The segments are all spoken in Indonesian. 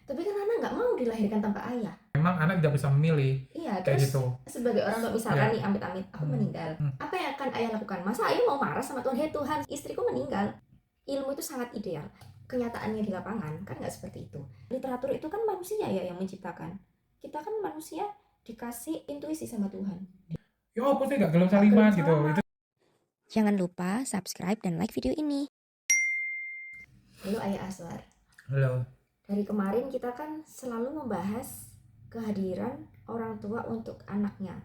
Tapi kan anak nggak mau dilahirkan tanpa ayah. Memang anak tidak bisa memilih Iya, kayak terus gitu. sebagai orang tua misalkan Ya. nih amit-amit aku meninggal, Hmm. apa yang akan ayah lakukan? Masa ayah mau marah sama Tuhan? Hei Tuhan, istriku meninggal. Ilmu itu sangat ideal. Kenyataannya di lapangan kan nggak seperti itu. Literatur itu kan manusia ya yang menciptakan. Kita kan manusia dikasih intuisi sama Tuhan. Ya apa sih gak gelem Gak gelem saliman gitu. salaman. Itu Jangan lupa subscribe dan like video ini. Halo Ayah Aswar. halo. Dari kemarin kita kan selalu membahas kehadiran orang tua untuk anaknya,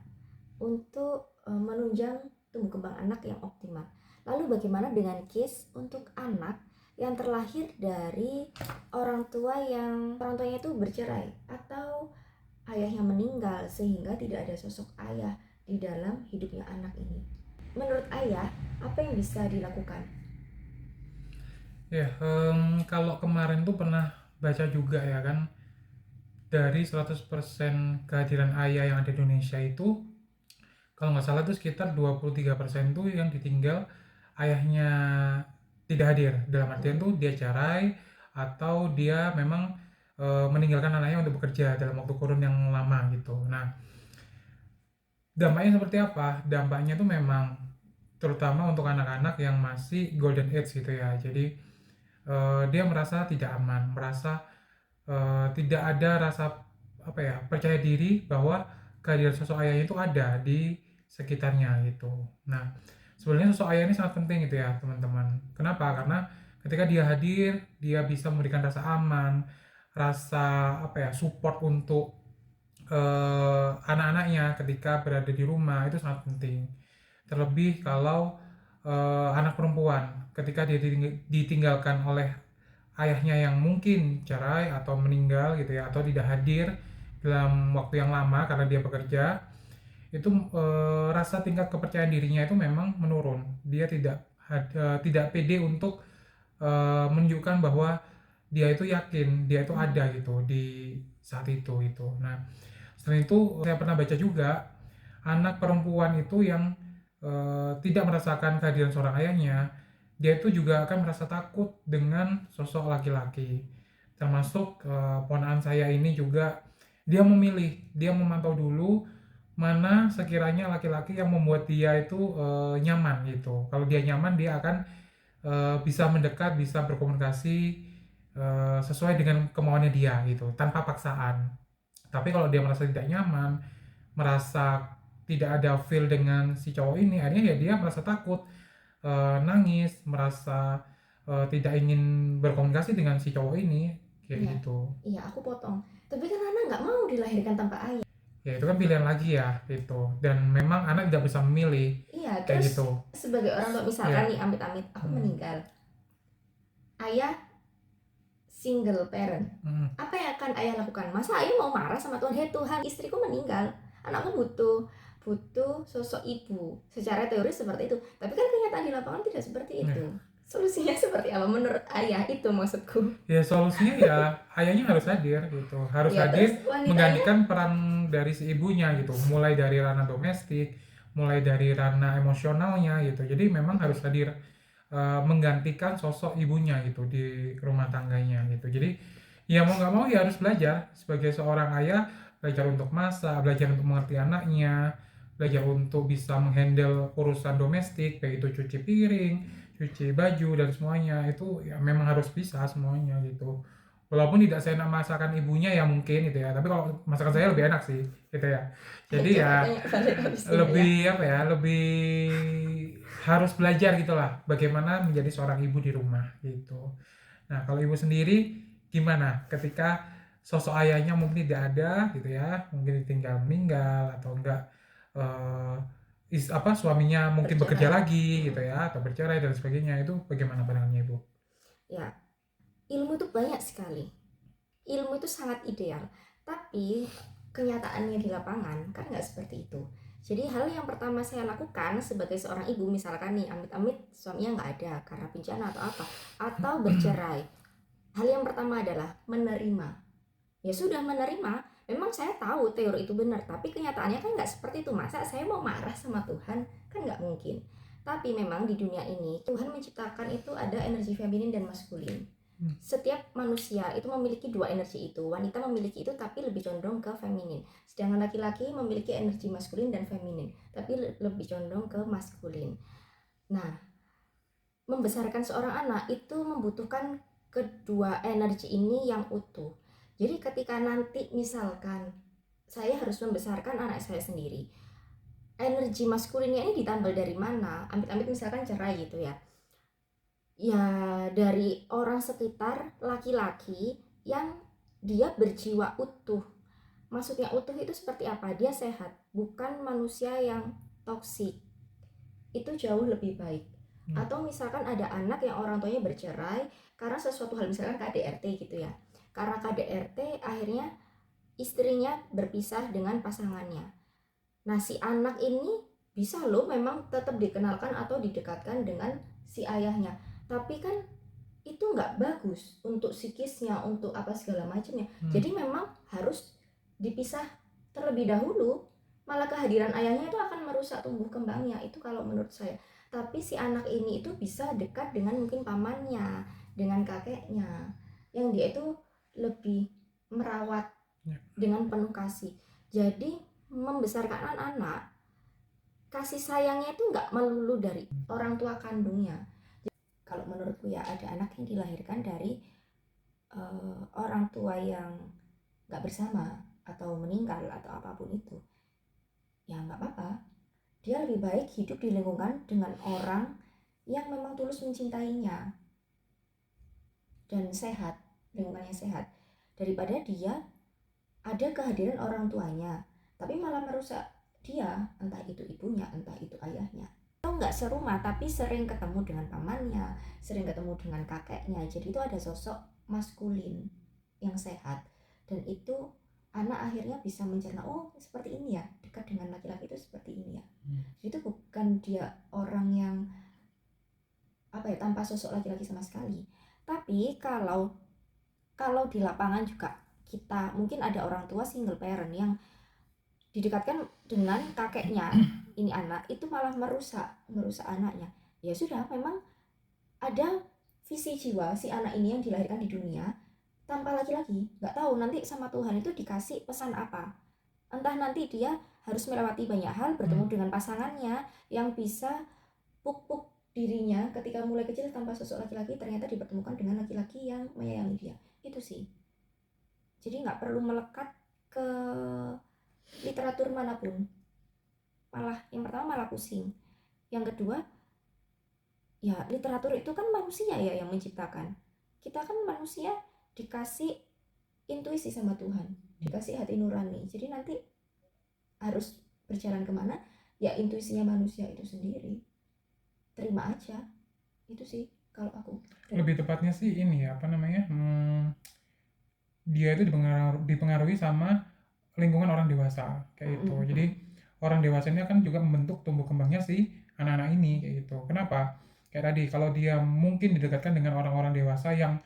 untuk menunjang tumbuh kembang anak yang optimal. Lalu bagaimana dengan case untuk anak yang terlahir dari orang tuanya itu bercerai atau ayahnya meninggal sehingga tidak ada sosok ayah di dalam hidupnya anak ini? Menurut ayah, apa yang bisa dilakukan? Ya, kalau kemarin tuh pernah baca juga ya kan, dari 100% kehadiran ayah yang ada di Indonesia itu, kalau nggak salah tuh sekitar 23% tuh yang ditinggal ayahnya tidak hadir. Dalam artian tuh dia cerai atau dia memang meninggalkan anaknya untuk bekerja dalam waktu kurun yang lama gitu. Nah, dampaknya seperti apa? Dampaknya tuh memang terutama untuk anak-anak yang masih golden age gitu ya. Jadi dia merasa tidak aman, merasa tidak ada rasa apa ya, percaya diri bahwa kehadiran sosok ayahnya itu ada di sekitarnya gitu. Nah, sebenarnya sosok ayah ini sangat penting gitu ya teman-teman. Kenapa? Karena ketika dia hadir, dia bisa memberikan rasa aman, rasa apa ya, support untuk anak-anaknya ketika berada di rumah itu sangat penting. Terlebih kalau anak perempuan ketika dia ditinggalkan oleh ayahnya yang mungkin cerai atau meninggal gitu ya, atau tidak hadir dalam waktu yang lama karena dia bekerja, itu rasa tingkat kepercayaan dirinya itu memang menurun. Dia tidak pede untuk menunjukkan bahwa dia itu yakin, dia itu ada gitu di saat itu. Nah, selain itu saya pernah baca juga anak perempuan itu yang tidak merasakan kehadiran seorang ayahnya, dia itu juga akan merasa takut dengan sosok laki-laki. Termasuk ponakan saya ini juga, dia memilih, dia memantau dulu mana sekiranya laki-laki yang membuat dia itu nyaman gitu. Kalau dia nyaman, dia akan bisa mendekat, bisa berkomunikasi sesuai dengan kemauannya dia gitu, tanpa paksaan. Tapi kalau dia merasa tidak nyaman, merasa tidak ada feel dengan si cowok ini, akhirnya ya dia merasa takut, nangis, merasa tidak ingin berkomunikasi dengan si cowok ini, kayak Iya, gitu. iya aku potong. Tapi kan anak nggak mau dilahirkan tanpa ayah. Ya itu kan pilihan lagi ya gitu. Dan memang anak tidak bisa memilih Iya, kayak terus gitu. sebagai orang tua misalkan Ya. nih amit-amit aku Hmm. meninggal, ayah single parent, Hmm. apa yang akan ayah lakukan? Masa ayah mau marah sama Tuhan? Hei Tuhan, istriku meninggal, anakku butuh butuh sosok ibu. Secara teori seperti itu, tapi kan kenyataan di lapangan tidak seperti itu. Ya. Solusinya seperti apa menurut ayah? Itu maksudku. Ya solusinya ya ayahnya harus hadir gitu, harus Ya hadir terus wanitanya. menggantikan peran dari si ibunya gitu, mulai dari ranah domestik, mulai dari ranah emosionalnya gitu. Jadi memang harus hadir menggantikan sosok ibunya gitu di rumah tangganya gitu. Jadi ya mau nggak mau ya harus belajar sebagai seorang ayah, belajar untuk masak, belajar untuk mengerti anaknya, belajar untuk bisa menghandle urusan domestik, baik itu cuci piring, cuci baju dan semuanya itu ya memang harus bisa semuanya gitu. Walaupun tidak seenak masakan ibunya ya mungkin gitu ya, tapi kalau masakan saya lebih enak sih gitu ya. Jadi Coba ya tanya balik habis ini ya. lebih apa ya, lebih harus belajar gitulah bagaimana menjadi seorang ibu di rumah gitu. Nah, kalau ibu sendiri gimana ketika sosok ayahnya mungkin tidak ada gitu ya, mungkin ditinggal meninggal atau enggak, eh suaminya mungkin bekerja Bercerai. lagi gitu ya, atau bercerai dan sebagainya, itu bagaimana pandangannya ibu? Ya, ilmu itu banyak sekali. Ilmu itu sangat ideal, tapi kenyataannya di lapangan kan nggak seperti itu. Jadi hal yang pertama saya lakukan sebagai seorang ibu, misalkan nih amit-amit suaminya nggak ada karena bencana atau apa, atau bercerai, hal yang pertama adalah menerima. Ya sudah, menerima. Memang saya tahu teori itu benar, tapi kenyataannya kan nggak seperti itu. Masa saya mau marah sama Tuhan? Kan nggak mungkin. Tapi memang di dunia ini Tuhan menciptakan itu ada energi feminin dan maskulin. Setiap manusia itu memiliki dua energi itu. Wanita memiliki itu tapi lebih condong ke feminin. Sedangkan laki-laki memiliki energi maskulin dan feminin, tapi lebih condong ke maskulin. Nah, membesarkan seorang anak itu membutuhkan kedua energi ini yang utuh. Jadi ketika nanti misalkan saya harus membesarkan anak saya sendiri, energi maskulinnya ini ditambal dari mana? Amit-amit misalkan cerai gitu ya. Ya dari orang sekitar laki-laki yang dia berjiwa utuh. Maksudnya utuh itu seperti apa? Dia sehat, bukan manusia yang toksik. Itu jauh lebih baik. Atau misalkan ada anak yang orang tuanya bercerai karena sesuatu hal, misalkan KDRT gitu ya. Karena KDRT akhirnya istrinya berpisah dengan pasangannya. Nah, si anak ini bisa loh memang tetap dikenalkan atau didekatkan dengan si ayahnya. Tapi kan itu nggak bagus untuk psikisnya, untuk apa segala macamnya. Jadi memang harus dipisah terlebih dahulu. Malah kehadiran ayahnya itu akan merusak tumbuh kembangnya, itu kalau menurut saya. Tapi si anak ini itu bisa dekat dengan mungkin pamannya, dengan kakeknya, yang dia itu lebih merawat dengan penuh kasih. Jadi membesarkan anak-anak, kasih sayangnya itu nggak melulu dari orang tua kandungnya. Kalau menurutku ya, ada anak yang dilahirkan dari orang tua yang nggak bersama atau meninggal atau apapun itu, ya nggak apa-apa. Dia lebih baik hidup di lingkungan dengan orang yang memang tulus mencintainya dan sehat, lingkungannya sehat, daripada dia ada kehadiran orang tuanya tapi malah merusak dia, entah itu ibunya, entah itu ayahnya. Atau nggak serumah tapi sering ketemu dengan pamannya, sering ketemu dengan kakeknya. Jadi itu ada sosok maskulin yang sehat, dan itu anak akhirnya bisa mencerna, oh seperti ini ya, dekat dengan laki-laki itu seperti ini ya. Jadi itu bukan dia orang yang apa ya, tanpa sosok laki-laki sama sekali. Tapi kalau di lapangan juga kita mungkin ada orang tua single parent yang didekatkan dengan kakeknya, ini anak itu malah merusak anaknya. Ya sudah, memang ada visi jiwa si anak ini yang dilahirkan di dunia tanpa laki-laki. Nggak tahu nanti sama Tuhan itu dikasih pesan apa. Entah nanti dia harus melewati banyak hal, bertemu dengan pasangannya yang bisa puk-puk dirinya ketika mulai kecil tanpa sosok laki-laki, ternyata dipertemukan dengan laki-laki yang menyayangi dia. Itu sih. Jadi nggak perlu melekat ke literatur manapun. Malah yang pertama malah pusing. Yang kedua, ya literatur itu kan manusia ya yang menciptakan. Kita kan manusia dikasih intuisi sama Tuhan, dikasih hati nurani. Jadi nanti harus berjalan kemana, ya intuisinya manusia itu sendiri. Terima aja. Itu sih kalau aku. Lebih tepatnya sih ini ya, apa namanya, dia itu dipengaruhi sama lingkungan orang dewasa kayak gitu. Jadi orang dewasa ini akan juga membentuk tumbuh kembangnya si anak-anak ini kayak gitu. Kenapa? Kayak tadi, kalau dia mungkin didekatkan dengan orang-orang dewasa yang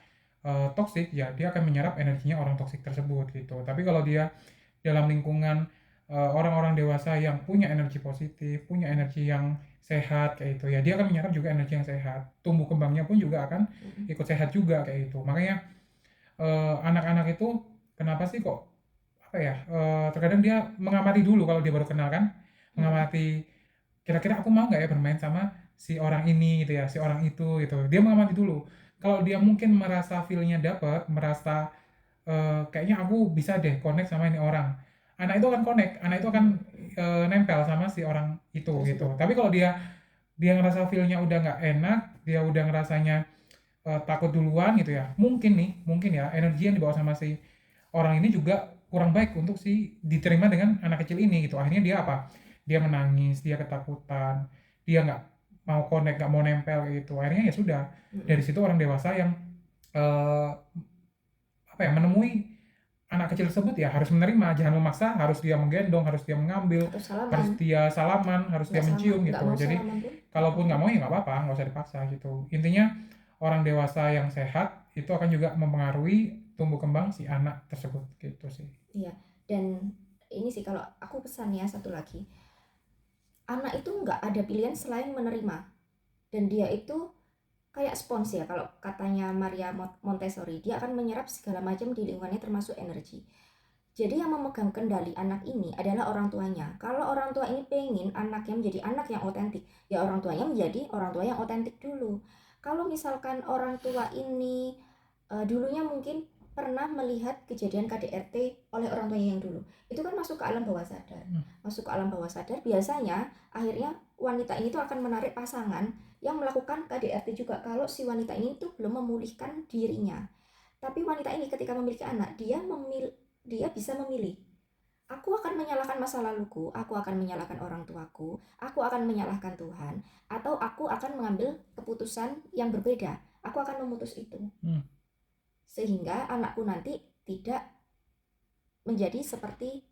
toksik, ya dia akan menyerap energinya orang toksik tersebut gitu. Tapi kalau dia dalam lingkungan orang-orang dewasa yang punya energi positif, punya energi yang sehat kayak gitu, ya dia akan menyerap juga energi yang sehat. Tumbuh kembangnya pun juga akan ikut sehat juga kayak gitu. Makanya anak-anak itu kenapa sih kok apa ya, terkadang dia mengamati dulu kalau dia baru kenal kan, mengamati kira-kira aku mau nggak ya bermain sama si orang ini gitu ya, si orang itu gitu. Dia mengamati dulu. Kalau dia mungkin merasa feel-nya dapat, merasa kayaknya aku bisa deh connect sama ini orang. Anak itu akan connect, anak itu akan nempel sama si orang itu gitu. Tapi kalau dia ngerasa feel-nya udah nggak enak, dia udah ngerasanya takut duluan gitu ya, mungkin ya energi yang dibawa sama si orang ini juga kurang baik untuk si diterima dengan anak kecil ini gitu. Akhirnya dia apa, dia menangis, dia ketakutan, dia nggak mau connect, nggak mau nempel gitu. Akhirnya ya sudah, dari situ orang dewasa yang apa ya, menemui anak kecil tersebut ya harus menerima, jangan memaksa, harus dia menggendong, harus dia mengambil, harus dia salaman, harus dia mencium gitu. Jadi kalaupun nggak mau ya nggak apa-apa, nggak usah dipaksa gitu. Intinya orang dewasa yang sehat itu akan juga mempengaruhi tumbuh kembang si anak tersebut gitu sih. Iya, dan ini sih kalau aku pesan ya, satu lagi, anak itu nggak ada pilihan selain menerima, dan dia itu kayak spons ya, kalau katanya Maria Montessori, dia akan menyerap segala macam di lingkungannya termasuk energi. Jadi yang memegang kendali anak ini adalah orang tuanya. Kalau orang tua ini pengen anaknya menjadi anak yang otentik, ya orang tuanya menjadi orang tua yang otentik dulu. Kalau misalkan orang tua ini dulunya mungkin pernah melihat kejadian KDRT oleh orang tuanya yang dulu, itu kan masuk ke alam bawah sadar. Masuk ke alam bawah sadar, biasanya akhirnya wanita ini tuh akan menarik pasangan yang melakukan KDRT juga kalau si wanita ini tuh belum memulihkan dirinya. Tapi wanita ini ketika memiliki anak, dia bisa memilih. Aku akan menyalahkan masa laluku, aku akan menyalahkan orang tuaku, aku akan menyalahkan Tuhan, atau aku akan mengambil keputusan yang berbeda. Aku akan memutus itu. Sehingga anakku nanti tidak menjadi seperti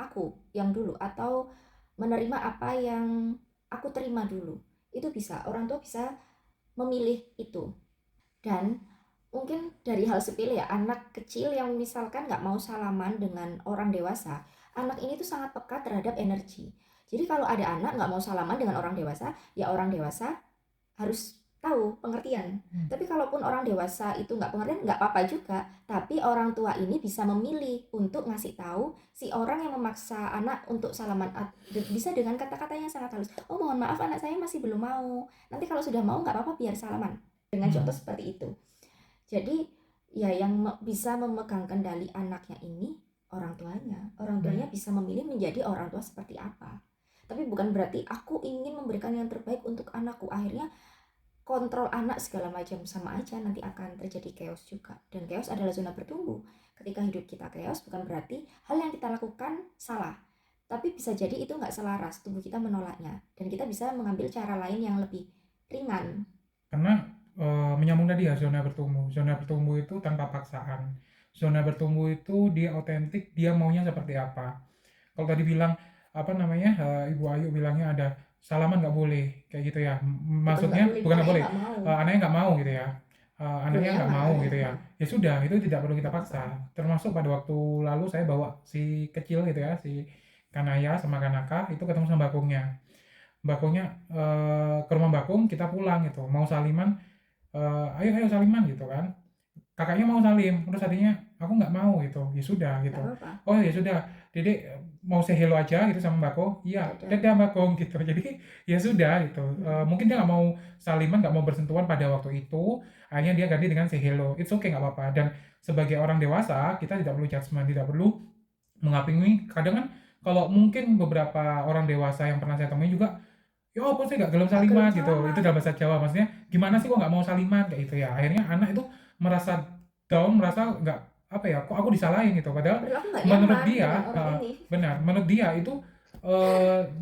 aku yang dulu, atau menerima apa yang aku terima dulu. Itu bisa, orang tua bisa memilih itu. Dan mungkin dari hal sepele ya, anak kecil yang misalkan nggak mau salaman dengan orang dewasa, anak ini tuh sangat peka terhadap energi. Jadi kalau ada anak nggak mau salaman dengan orang dewasa, ya orang dewasa harus tahu pengertian. Tapi kalaupun orang dewasa itu nggak pengertian, nggak apa-apa juga. Tapi orang tua ini bisa memilih untuk ngasih tahu si orang yang memaksa anak untuk salaman, bisa dengan kata-kata yang sangat halus. Oh mohon maaf anak saya masih belum mau. Nanti kalau sudah mau nggak apa-apa biar salaman. Dengan contoh seperti itu. Jadi ya yang bisa memegang kendali anaknya ini orang tuanya. Orang tuanya bisa memilih menjadi orang tua seperti apa. Tapi bukan berarti aku ingin memberikan yang terbaik untuk anakku. Akhirnya kontrol anak segala macam, sama aja nanti akan terjadi chaos juga. Dan chaos adalah zona bertumbuh. Ketika hidup kita chaos bukan berarti hal yang kita lakukan salah, tapi bisa jadi itu nggak selaras, tubuh kita menolaknya, dan kita bisa mengambil cara lain yang lebih ringan. Karena menyambung tadi ya, zona bertumbuh itu tanpa paksaan. Zona bertumbuh itu dia otentik, dia maunya seperti apa. Kalau tadi bilang apa namanya, Ibu Ayu bilangnya ada salaman nggak boleh kayak gitu ya, maksudnya bukan nggak boleh, anaknya nggak mau gitu ya, anaknya nggak mau gitu ya, ya sudah, itu tidak perlu kita paksa. Termasuk pada waktu lalu saya bawa si kecil gitu ya, si Kanaya sama Kanaka itu ketemu sama Mbakungnya ke rumah Mbakung, kita pulang gitu, mau saliman, ayo saliman gitu kan, kakaknya mau salim, terus tadinya aku nggak mau gitu, ya sudah gitu. Oh ya sudah, Dedek mau say hello aja gitu sama Mbak Kong, iya dadah Mbak Kong gitu. Jadi ya sudah gitu. Mungkin dia nggak mau saliman, nggak mau bersentuhan pada waktu itu, akhirnya dia ganti dengan say hello. It's okay, nggak apa-apa. Dan sebagai orang dewasa kita tidak perlu judgement, tidak perlu mengapimi. Kadang kan kalau mungkin beberapa orang dewasa yang pernah saya temui juga, ya apa sih nggak gelem saliman gitu, itu dalam bahasa Jawa, maksudnya gimana sih kok nggak mau saliman kayak gitu ya. Akhirnya anak itu merasa down, merasa nggak, apa ya, kok aku disalahin gitu, padahal menurut dia benar, menurut dia itu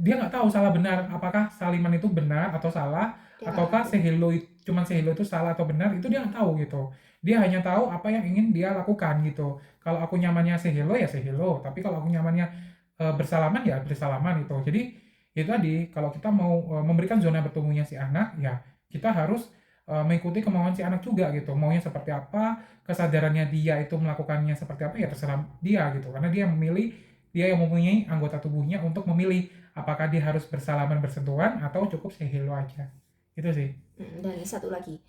dia nggak tahu salah benar, apakah saliman itu benar atau salah, ataukah sehelo cuman sehelo itu salah atau benar, itu dia nggak tahu gitu. Dia hanya tahu apa yang ingin dia lakukan gitu. Kalau aku nyamannya sehelo ya sehelo, tapi kalau aku nyamannya bersalaman ya bersalaman gitu. Jadi itu tadi, kalau kita mau memberikan zona bertumbuhnya si anak, ya kita harus mengikuti kemauan si anak juga gitu, maunya seperti apa, kesadarannya dia itu melakukannya seperti apa, ya terserah dia gitu, karena dia memilih, dia yang mempunyai anggota tubuhnya untuk memilih apakah dia harus bersalaman bersentuhan atau cukup say hello aja. Itu sih. Dan satu lagi,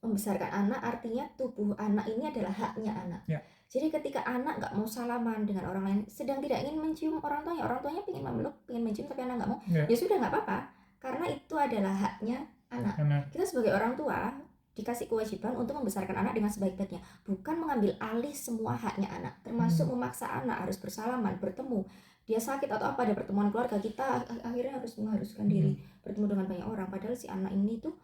membesarkan anak artinya tubuh anak ini adalah haknya anak. Jadi ketika anak nggak mau salaman dengan orang lain, sedang tidak ingin mencium orang tuanya pengen memeluk, pengen mencium, tapi anak nggak mau, ya sudah nggak apa-apa, karena itu adalah haknya anak. Kita sebagai orang tua dikasih kewajiban untuk membesarkan anak dengan sebaik-baiknya, bukan mengambil alih semua haknya anak, termasuk memaksa anak harus bersalaman, bertemu. Dia sakit atau apa, ada pertemuan keluarga, kita akhirnya harus mengharuskan diri bertemu dengan banyak orang, padahal si anak ini tuh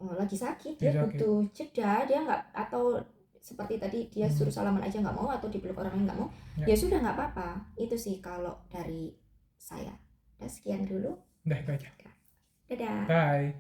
lagi sakit, dia butuh jeda, dia nggak, atau seperti tadi dia suruh salaman aja nggak mau, atau dipeluk orang yang nggak mau, ya sudah nggak apa-apa. Itu sih kalau dari saya. Sekian dulu. Udah itu aja. Dadah. Bye.